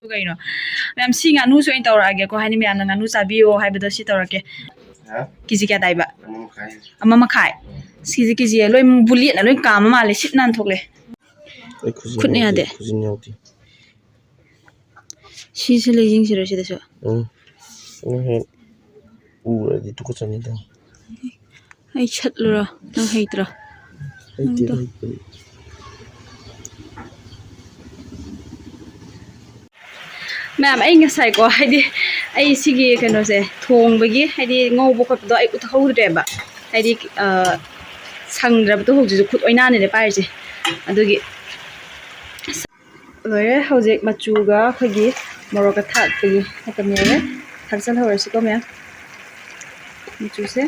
Kayno ma'am si nganu so in tawrage ko hani ma'am nganu sabiyo haibada si tawrake kiji kya daiba ama makai siji kiji loi buliet na loi kama male sit nan thokle khutne ade si se le jing sira sida so he ura di tu ko chani da ai chat lura nang heitra ma'am ai ngasai ko haidi ai sigi kano se thong bagi haidi ngau bo khot do ai ut haude ba haidi sangrab to hoju khut oina ne pai se adugi loire hojek machuga khagi moroka thak pagi hatamere thaksal hawrsi ko ma'am machu se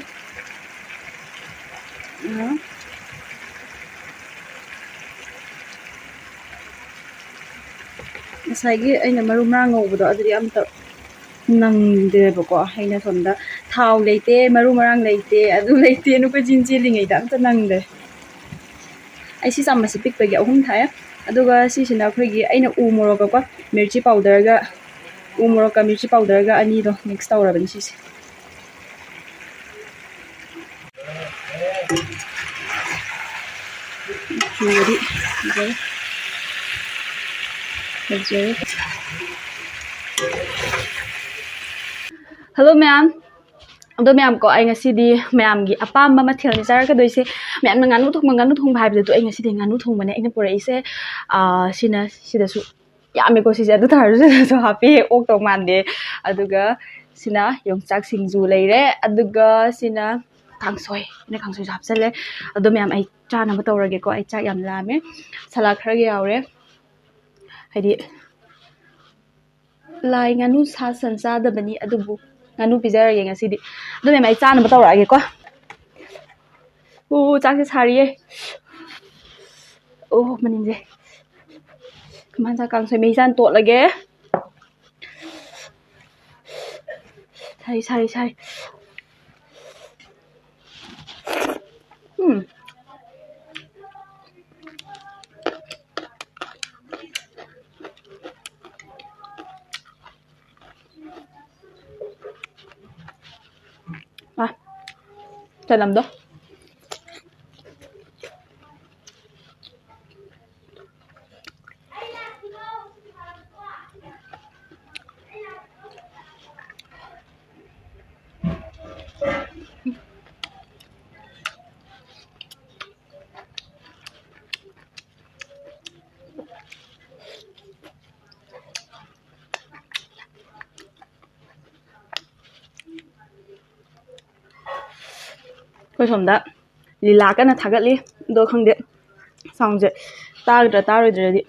Masagi ay na marumrang ngobdo adri amta nang debako ay na sonda thaw leite marumarang leite adu leite no ko jinjili ngai da amta nang de ai si sam masi pik pagi ahum thaya aduga si sina khoigi aina u moroka ko mirchi powder ga u moroka mirchi powder ga ani do mix tawrabani si churi Hello ma'am. Ado ma'am ko ay ngasidi ma'am gi apam mathil ni sar ka doise ma'am na nganu thong bhai bi to ay ngasidi nganu thong bane aina pura ise sida su yame ko sise adu thar so happy ok to mande aduga sina yongchak singju leire aduga sina kangsoi ne kangsoi hapsale ado ma'am ai cha na tawrage ko ai chak yam lame sala khara ge yaure haidi lai nganu sa sansa da bani adubu nganu pizarage ngasidi ado ma'am ai cha na tawrage ko chak se sariye maninje kaman sa kangsoi meisan to lage sari dalam do Koi somda lila kana thagatli do khangde sound je tarodra di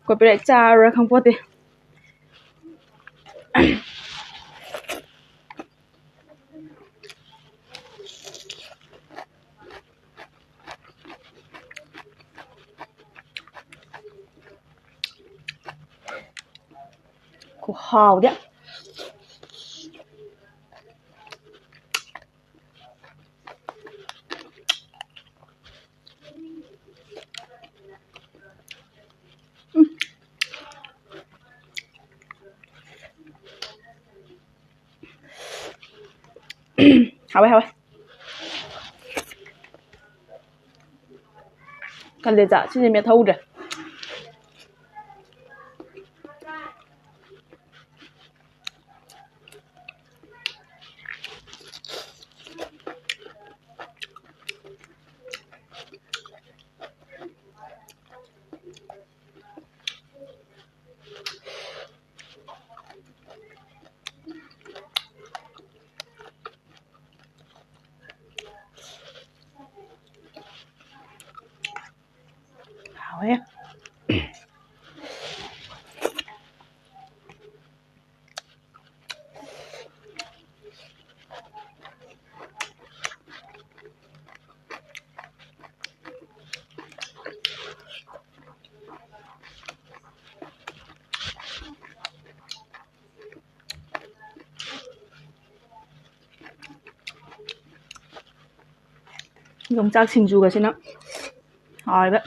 copyright chara khangpote ko haw dia hawe kan de za chi me thau de hawe yongchak singju ga sina hawe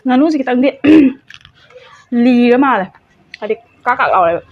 ꯉꯥꯅꯨꯁꯤ ꯈꯤꯇꯪꯗꯤ ꯂꯤꯔ ꯃꯥꯜꯂꯦ ꯍꯥꯏꯗꯤ ꯀꯥꯛ ꯀꯥꯛ ꯂꯥꯎꯔꯦꯕ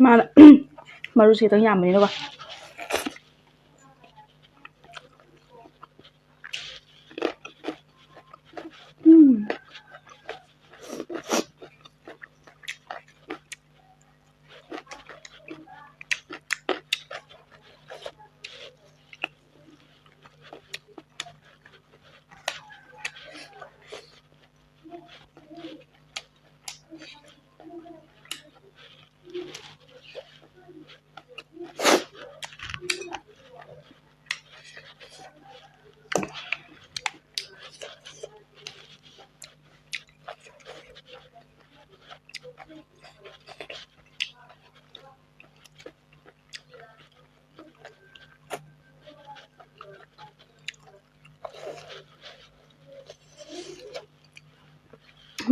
ꯃꯥꯅ ꯃꯔꯨꯁꯤ ꯈꯤꯇꯪ ꯌꯥꯝꯕꯅꯤꯅꯀꯣ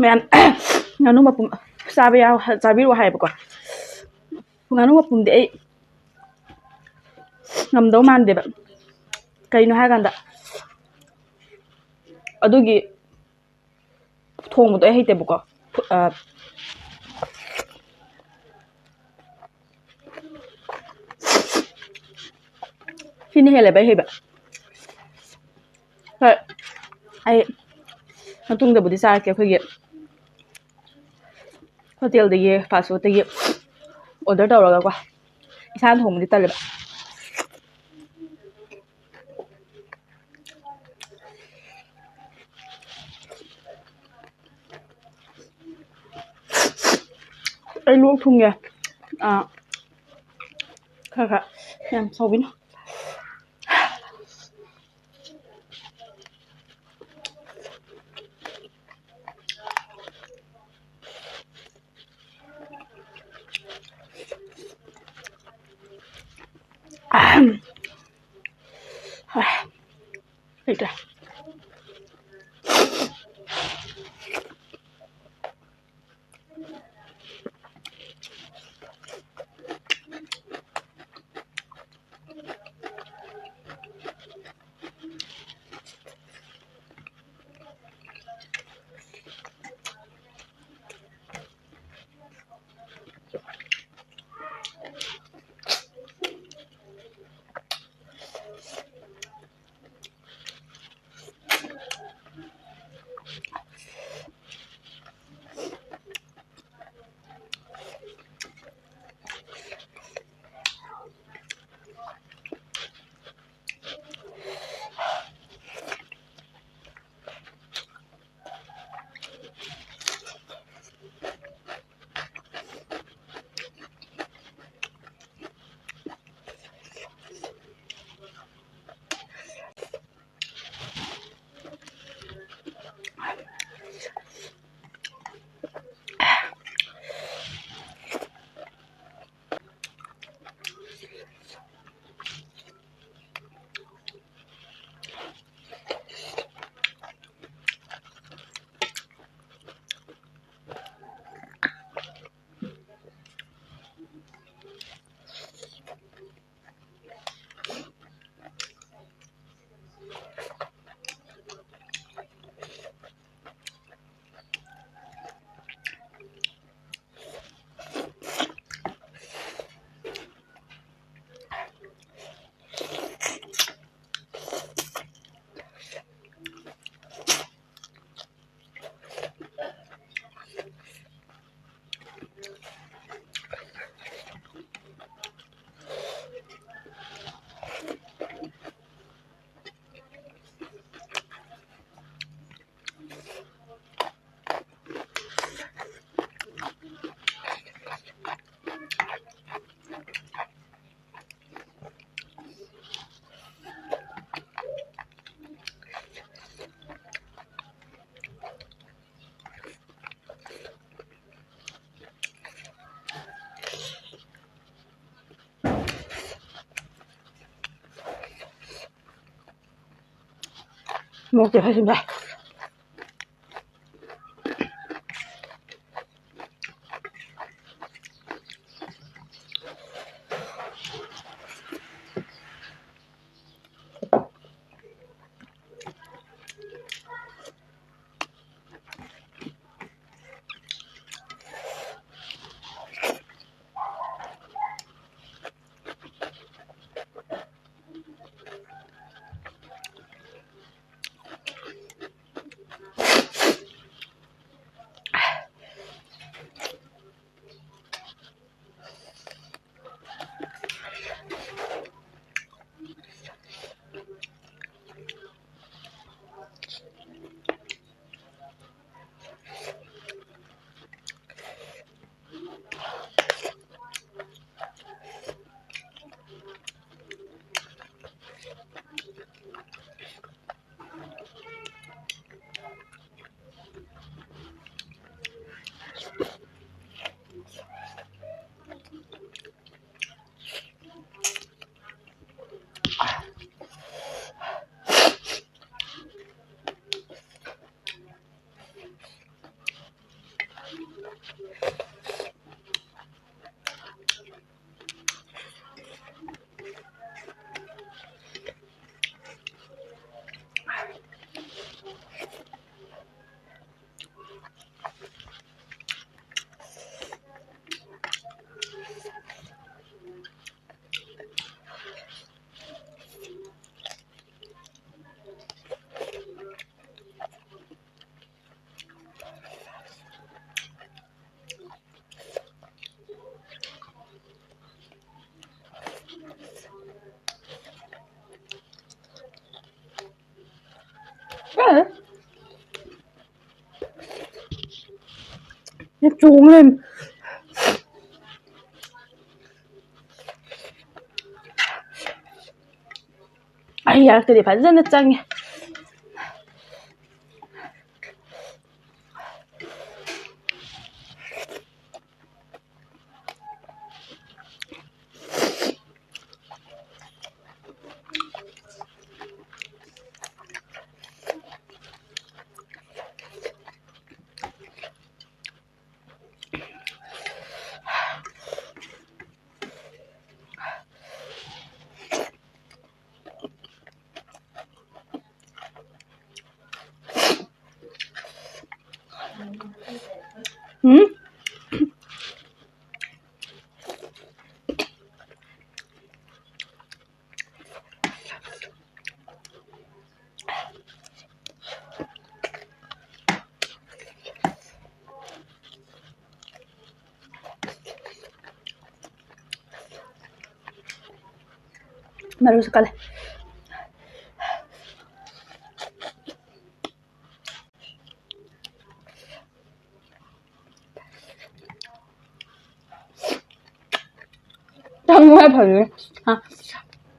ꯃꯌꯥꯝ ꯉꯥꯅꯨ ꯃꯄꯨꯝ ꯆꯥꯕꯤꯔꯣ ꯍꯥꯏꯌꯦꯕꯀꯣ ꯉꯥꯅꯨ ꯃꯄꯨꯝꯗꯤ ꯑꯩ ꯉꯝꯗꯧ ꯃꯥꯟꯗꯦꯕ ꯀꯩꯅꯣ ꯍꯥꯏꯔꯀꯥꯟꯗ ꯑꯗꯨꯒꯤ ꯊꯣꯡꯕꯗꯣ ꯑꯩ ꯍꯩꯇꯦꯕꯀꯣ ꯁꯤꯅ ꯍꯦꯜꯂꯦꯕ ꯑꯩ ꯍꯩꯕ ꯍꯣꯏ ꯑꯩ ꯃꯇꯨꯡꯗꯕꯨꯗꯤ ꯆꯥꯔꯛꯀꯦ ꯑꯩꯈꯣꯏꯒꯤ ꯍꯣꯇꯦꯜꯗꯒꯤ ꯐꯥꯁ ꯐꯨꯗꯇꯒꯤ ꯑꯣꯔꯗꯔ ꯇꯧꯔꯒꯀꯣ ꯏꯁꯥꯅ ꯊꯣꯡꯕꯗꯤ ꯇꯜꯂꯦꯕ ꯑꯩ ꯂꯣꯛ ꯊꯨꯡꯉꯦ ꯈꯔ ꯌꯥꯝ ꯁꯧꯕꯤꯅꯣ ꯂꯩꯇ꯭ꯔꯦ 먹게 하신다. Nó chuông lên. Ai da, cái phải rất là chanh. Baru sekali. 정말 별로. 아,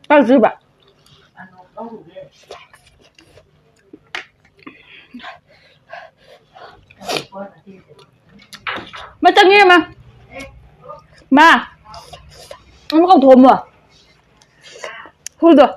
빨리 봐. Mà Trân nghe mà. Mà. Nó không thùm à. Thôi được.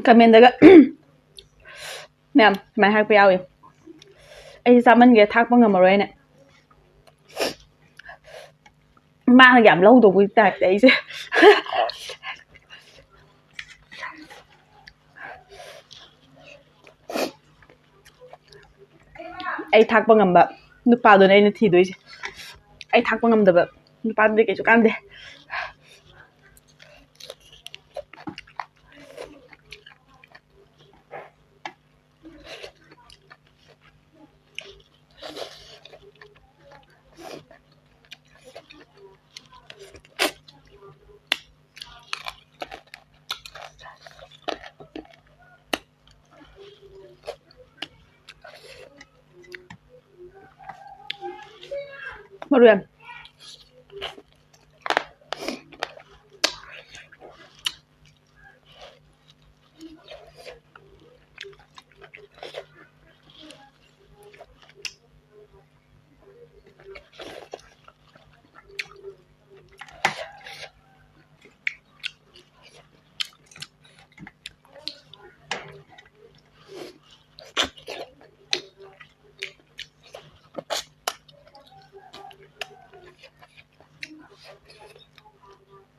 ꯀꯃꯦꯟꯗꯒ ꯃꯌꯥꯝ ꯁꯨꯃꯥꯏꯅ ꯍꯥꯏꯔꯛꯄ ꯌꯥꯎꯏ ꯑꯩꯁꯦ ꯆꯥꯃꯟꯒꯦ ꯊꯥꯛꯄ ꯉꯝꯃꯔꯣꯏꯅ ꯃꯥꯅ ꯌꯥꯝ ꯂꯧꯗꯧꯕꯒꯤ ꯇꯥꯏꯞꯇ ꯑꯩꯁꯦ ꯑꯩ ꯊꯥꯛꯄ ꯉꯝꯕ ꯅꯨꯄꯥꯗꯨꯅ ꯑꯩꯅ ꯊꯤꯗꯣꯏꯁꯦ ꯑꯩ ꯊꯥꯛꯄ ꯉꯝꯗꯕ ꯅꯨꯄꯥꯗꯨꯗꯤ ꯀꯩꯁꯨ ꯀꯥꯟꯗꯦ ꯃꯔꯨ ꯌꯥꯝ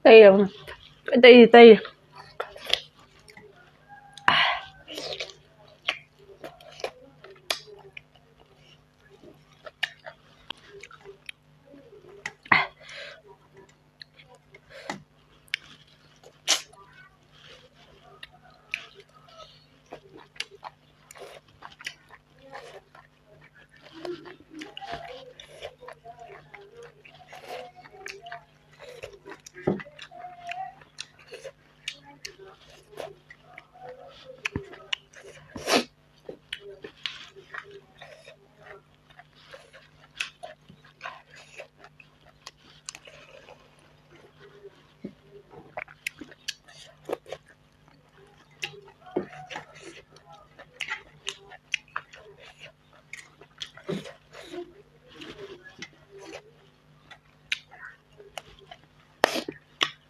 tây tây tây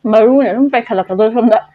maroon nó phải khá là đôi không đó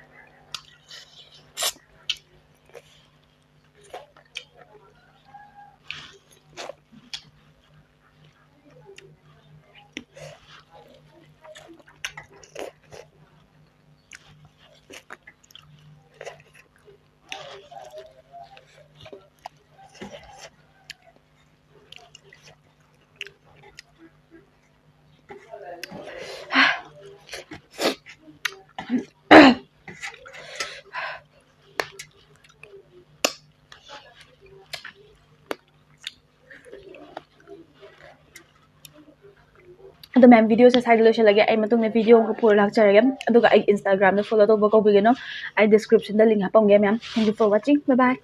ꯑꯗꯣ ꯃꯦꯝ ꯚꯤꯗꯤꯑꯣꯁꯦ ꯁ꯭ꯋꯥꯏꯗ ꯂꯣꯏꯁꯤꯜꯂꯒꯦ ꯑꯩ ꯃꯇꯨꯡꯗ ꯚꯤꯗꯤꯑꯣ ꯑꯃꯨꯛ ꯄꯨꯔ ꯂꯥꯛꯆꯔꯒꯦ ꯑꯗꯨꯒ ꯑꯩ ꯏꯟꯁꯇꯥꯒ꯭ꯔꯥꯝꯗ ꯐꯣꯂꯣ ꯇꯧꯕ ꯀꯧꯕꯤꯒꯅꯨ ꯑꯩ ꯗꯤꯁꯀ꯭ꯔꯤꯞꯁꯟꯗ ꯂꯤꯡ ꯍꯥꯞꯄꯝꯒꯦ ꯃꯦꯝ thank you for watching bye by